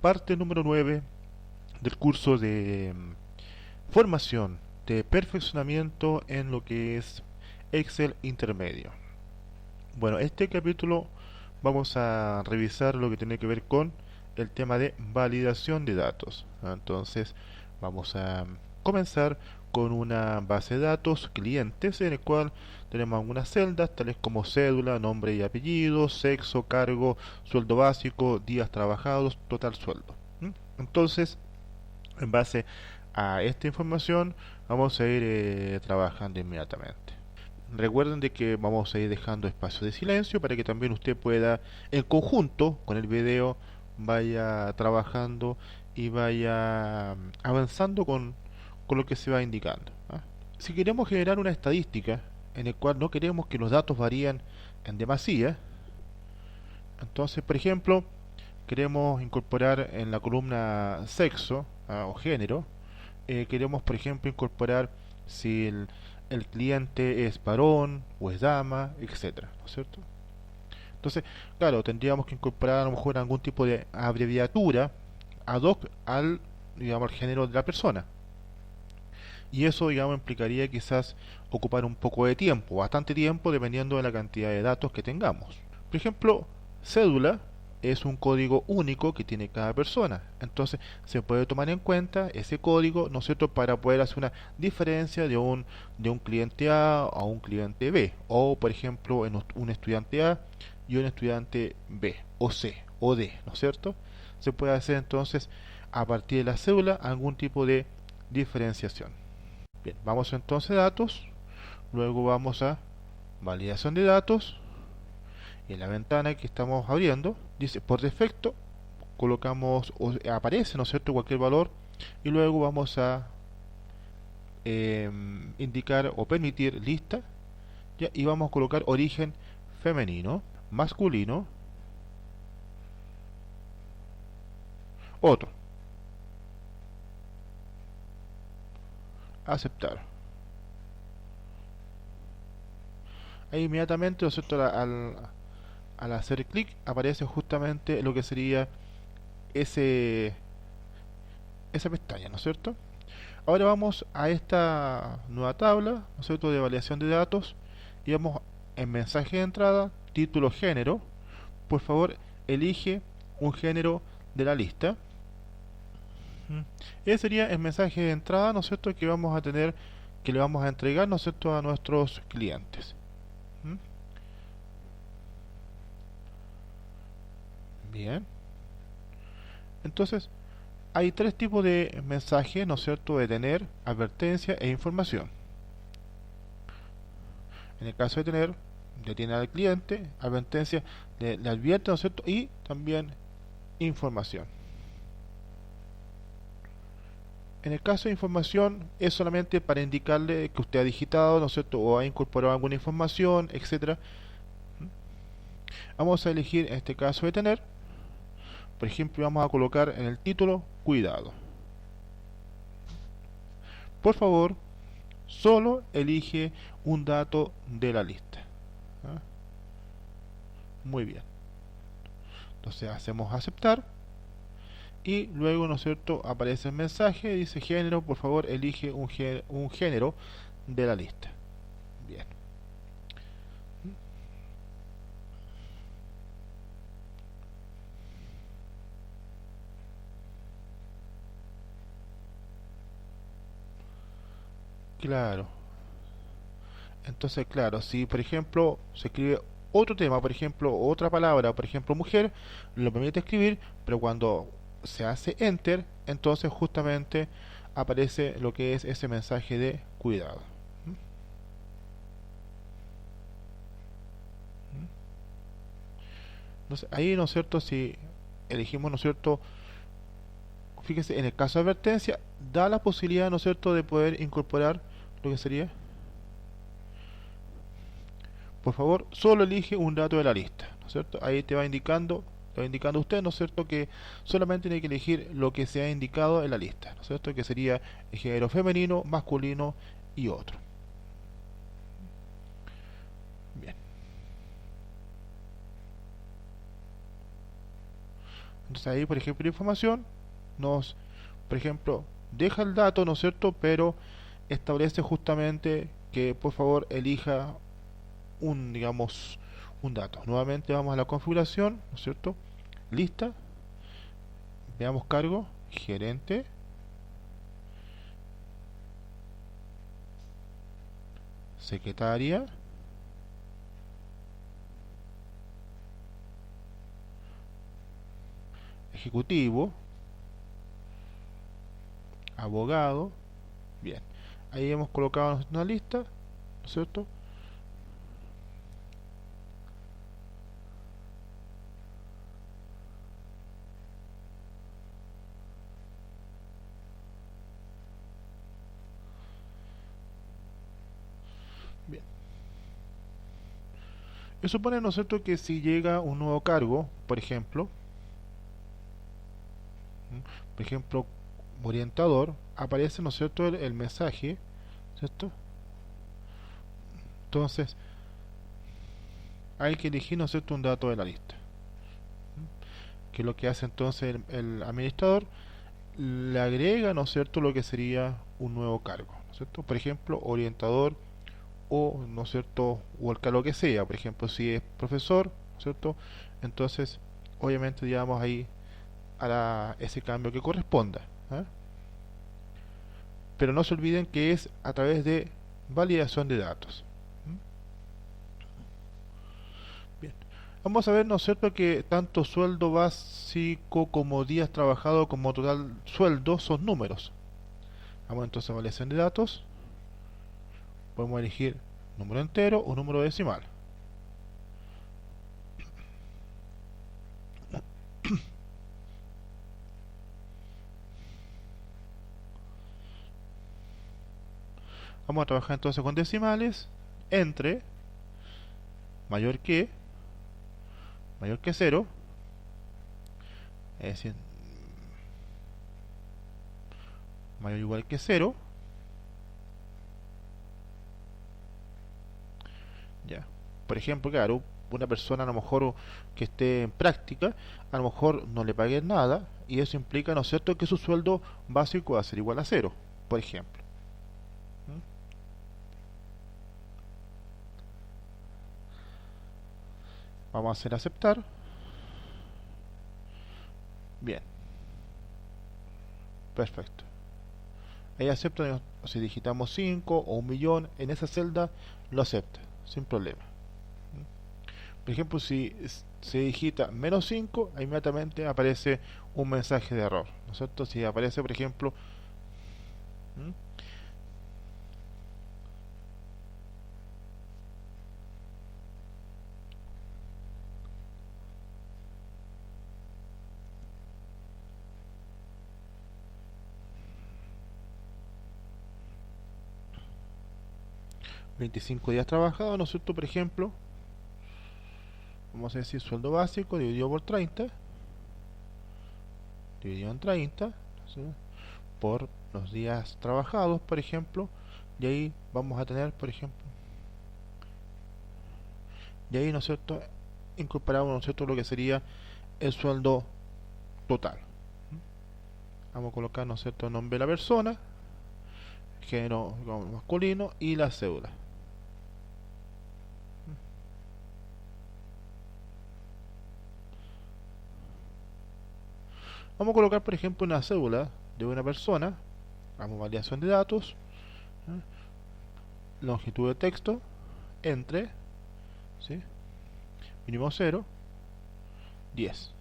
parte número 9 del curso de formación de perfeccionamiento en lo que es Excel intermedio. Bueno, este capítulo vamos a revisar lo que tiene que ver con el tema de validación de datos. Entonces, vamos a comenzar con una base de datos clientes en el cual tenemos algunas celdas tales como cédula, nombre y apellido, sexo, cargo, sueldo básico, días trabajados, total sueldo. Entonces, en base a esta información vamos a ir trabajando inmediatamente. Recuerden de que vamos a ir dejando espacio de silencio para que también usted pueda, en conjunto con el video, vaya trabajando y vaya avanzando con lo que se va indicando. Si queremos generar una estadística en el cual no queremos que los datos varíen en demasía, entonces, por ejemplo, queremos incorporar en la columna sexo o género, queremos, por ejemplo, incorporar si el cliente es varón o es dama, etcétera, ¿no es cierto? Entonces, claro, tendríamos que incorporar a lo mejor algún tipo de abreviatura ad hoc al, digamos, al género de la persona. Y eso, digamos, implicaría quizás ocupar un poco de tiempo, bastante tiempo, dependiendo de la cantidad de datos que tengamos. Por ejemplo, cédula es un código único que tiene cada persona. Entonces, se puede tomar en cuenta ese código, ¿no es cierto?, para poder hacer una diferencia de un cliente A a un cliente B. O, por ejemplo, en un estudiante A y un estudiante B, o C, o D, ¿no es cierto? Se puede hacer entonces, a partir de la cédula, algún tipo de diferenciación. Bien, vamos entonces a datos, luego vamos a validación de datos, y en la ventana que estamos abriendo dice por defecto colocamos o aparece, ¿no es cierto?, cualquier valor, y luego vamos a indicar o permitir lista, ¿ya? Y vamos a colocar origen femenino, masculino, otro, aceptar. Ahí inmediatamente, ¿no es cierto?, al hacer clic aparece justamente lo que sería ese esa pestaña, ¿no es cierto? Ahora vamos a esta nueva tabla, ¿no es cierto?, de validación de datos, y vamos en mensaje de entrada, título, género. Por favor, elige un género de la lista. Ese sería el mensaje de entrada, ¿no es cierto?, que vamos a tener, que le vamos a entregar, ¿no es cierto?, a nuestros clientes. Bien. Entonces, hay tres tipos de mensajes, ¿no es cierto?, de tener, advertencia e información. En el caso de tener, detiene al cliente, advertencia, le advierte, ¿no es cierto?, y también información. En el caso de información es solamente para indicarle que usted ha digitado, ¿no es cierto?, o ha incorporado alguna información, etcétera. Vamos a elegir en este caso de tener, por ejemplo, vamos a colocar en el título cuidado. Por favor, solo elige un dato de la lista. Muy bien. Entonces hacemos aceptar y luego, ¿no es cierto?, aparece el mensaje, dice género, por favor elige un género de la lista. Bien. Claro. Entonces, claro, si por ejemplo se escribe otro tema, por ejemplo, otra palabra, por ejemplo, mujer, lo permite escribir, pero cuando se hace enter, entonces justamente aparece lo que es ese mensaje de cuidado. Entonces, ahí, ¿no es cierto?, si elegimos, ¿no es cierto?, fíjese, en el caso de advertencia, da la posibilidad, ¿no es cierto?, de poder incorporar lo que sería, por favor, solo elige un dato de la lista, ¿no es cierto? Ahí te va indicando usted, ¿no es cierto?, que solamente tiene que elegir lo que se ha indicado en la lista, ¿no es cierto?, que sería el género femenino, masculino y otro. Bien. Entonces ahí, por ejemplo, la información nos, por ejemplo, deja el dato, ¿no es cierto? Pero establece justamente que por favor elija un, digamos, un dato. Nuevamente vamos a la configuración, ¿no es cierto? Lista, veamos cargo, gerente, secretaria, ejecutivo, abogado. Bien, ahí hemos colocado una lista, ¿no es cierto? Bien, eso supone, ¿no es cierto?, que si llega un nuevo cargo, por ejemplo, por ejemplo, orientador, aparece, ¿no es cierto?, el mensaje, ¿cierto? Entonces, hay que elegir, ¿no es cierto?, un dato de la lista. Que es lo que hace entonces el administrador, le agrega, ¿no es cierto?, lo que sería un nuevo cargo, ¿no es cierto? Por ejemplo, orientador o, ¿no es cierto?, o el cargo que sea, por ejemplo, si es profesor, ¿no es cierto?, entonces, obviamente, digamos ahí a ese cambio que corresponda, ¿eh? Pero no se olviden que es a través de validación de datos. Bien. Vamos a ver, ¿no es cierto?, que tanto sueldo básico como días trabajados como total sueldo son números. Vamos entonces a validación de datos. Podemos elegir número entero o número decimal. Vamos a trabajar entonces con decimales entre mayor que cero, es decir, mayor o igual que cero. Ya. Por ejemplo, claro, una persona a lo mejor que esté en práctica, a lo mejor no le paguen nada, y eso implica, ¿no es cierto?, que su sueldo básico va a ser igual a cero, por ejemplo. ¿Mm? Vamos a hacer aceptar. Bien, perfecto. Ahí acepta, si digitamos 5 o 1.000.000 en esa celda, lo acepta, sin problema. Por ejemplo, si se digita -5, inmediatamente aparece un mensaje de error, ¿no es cierto? Si aparece, por ejemplo, ¿Mm? 25 días trabajados, ¿no es cierto? Por ejemplo, vamos a decir sueldo básico dividido por 30, dividido en 30, ¿sí?, por los días trabajados, por ejemplo, y ahí vamos a tener, por ejemplo, y ahí, ¿no es cierto?, incorporamos, ¿no es cierto?, lo que sería el sueldo total. Vamos a colocar, ¿no es cierto?, el nombre de la persona, género masculino y la cédula. Vamos a colocar, por ejemplo, una cédula de una persona. Vamos a validación de datos, ¿eh? Longitud de texto, entre, ¿sí?, mínimo 0, 10.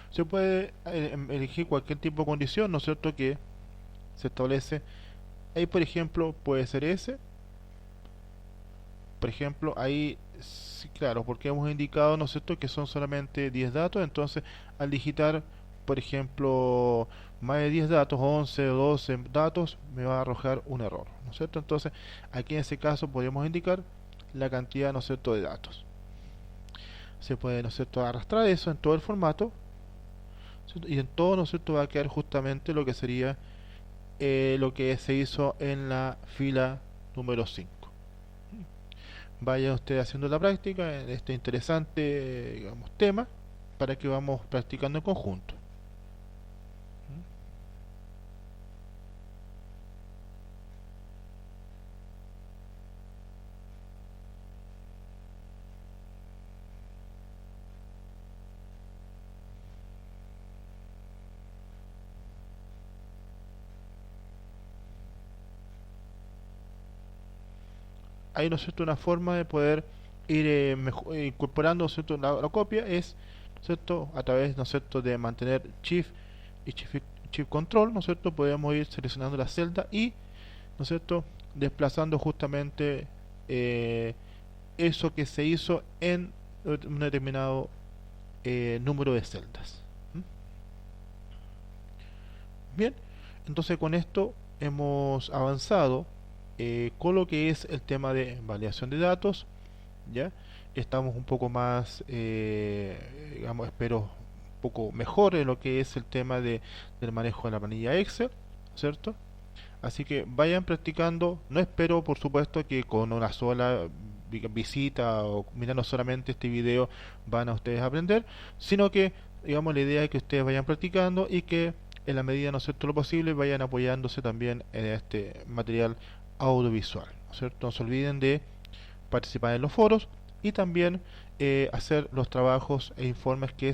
Se puede elegir cualquier tipo de condición, ¿no es cierto?, que se establece. Ahí, por ejemplo, puede ser ese. Por ejemplo, ahí, sí, claro, porque hemos indicado, ¿no es cierto?, que son solamente 10 datos. Entonces, al digitar, por ejemplo, más de 10 datos, 11 o 12 datos, me va a arrojar un error, ¿no es cierto? Entonces, aquí en ese caso podemos indicar la cantidad, ¿no es cierto?, de datos. Se puede, ¿no es cierto?, arrastrar eso en todo el formato, ¿cierto?, y en todo, ¿no es cierto?, va a quedar justamente lo que sería lo que se hizo en la fila número 5. vaya usted haciendo la práctica en este interesante, digamos, tema, para que vamos practicando en conjunto. Hay, ¿no es cierto?, una forma de poder ir incorporando, ¿no es cierto?, la copia es, ¿no es cierto?, a través, ¿no es cierto?, de mantener Shift y Shift Control, ¿no es cierto?, podemos ir seleccionando la celda y, ¿no es cierto?, desplazando justamente eso que se hizo en un determinado número de celdas. ¿Mm? Bien, entonces con esto hemos avanzado con lo que es el tema de validación de datos. ¿Ya? Estamos un poco más, digamos, espero, un poco mejor en lo que es el tema del manejo de la planilla Excel, ¿cierto? Así que vayan practicando. No espero, por supuesto, que con una sola visita o mirando solamente este video van a ustedes a aprender, sino que, digamos, la idea es que ustedes vayan practicando y que en la medida, ¿no es cierto?, lo posible, vayan apoyándose también en este material audiovisual, ¿no es cierto? No se olviden de participar en los foros y también hacer los trabajos e informes que